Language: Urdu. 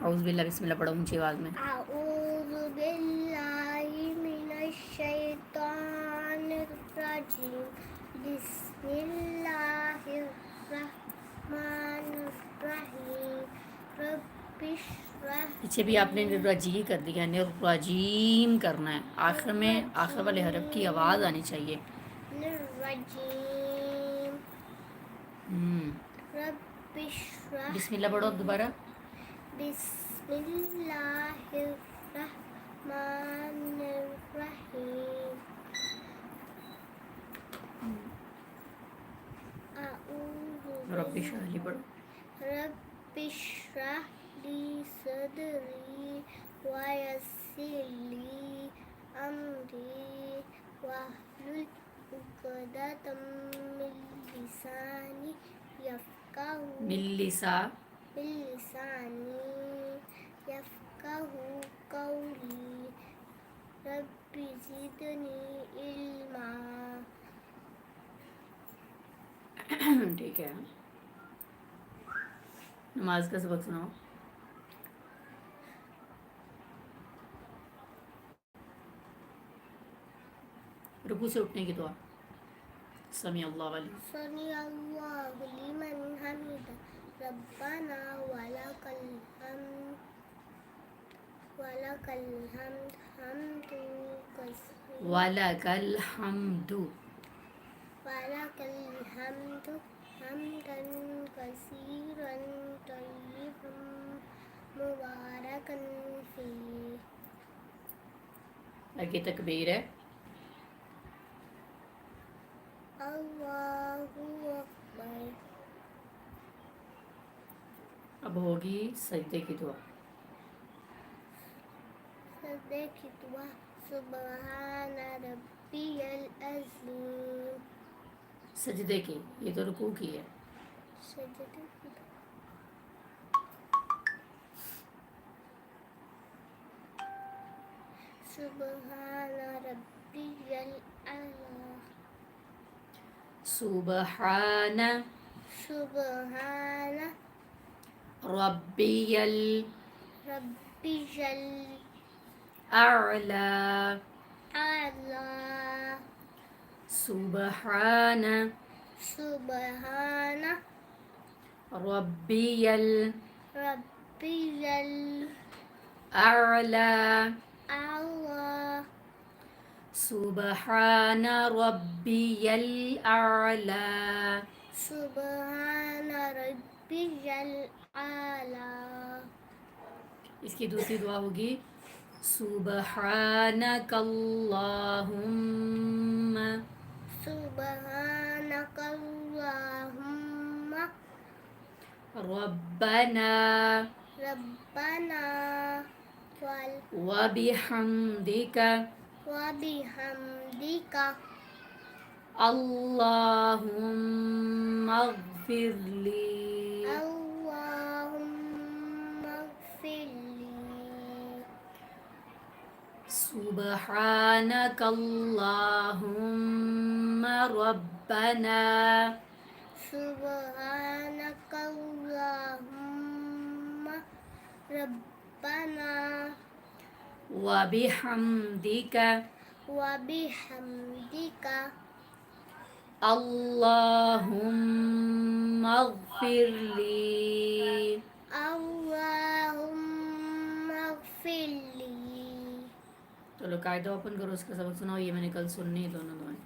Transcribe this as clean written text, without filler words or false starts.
اعوذ باللہ، بسم اللہ پڑھو اونچی آواز میں. اعوذ باللہ من الشیطان الرجیم بسم اللہ الرحمن الرحیم رب اشرح پیچھے بھی آپ نے رجی کر دیا، نرجیم کرنا ہے، آخر میں آخر والے حرف کی آواز آنی چاہیے. الرجیم رب اشرح بسم اللہ پڑھو اب دوبارہ. بسم اللہ الرحمن الرحیم اعوذ رب اشرح لی پڑھو. رب اشرح لی صدری ویسر لی امری واحلل عقدۃ من لسانی یفقہوا قولی رب زدنی علما. ٹھیک ہے، نماز کا سبق سناؤ. رکوع سے اٹھنے کی دعا. سمیع اللہ سمیع اللہ لمن حمدہ ربنا ولک الحمد حمد کثیر وَلَكَ الْحَمْدُ. ولک الحمد حمدا کثیرا طیبا مبارکا فیہ. آگے تکبیر ہے. اللہ اکبر. اب ہوگی سجدے کی دعا. سجدے کی دعا. سبحان ربی العظیم. سجدے کی، یہ تو رکوع کی ہے. سجدے کی دعا. سبحان ربی الاعلی. سبحان سبحان ربی ربی الاعلی. الاعلی. سبحان سبحان ربی ربی الاعلی. الاعلی. سبحان ربی الاعلی. سبحان ربی الاعلی. اس کی دوسری دعا ہوگی سبحانک اللہم. سبحانک اللہم ربنا ربنا وبحمدک وبحمدک اللہم اغفر لی. اللہم اغفر لی. سبحانک اللہم ربنا سبحانک اللہم ربنا وبحمدک وبحمدک اللہم اغفر لی. اللہم اغفر لی. چلو قاعدہ اوپن کرو، اس کا سبق سناؤ. یہ میں نے کل سننی دونوں دعائیں.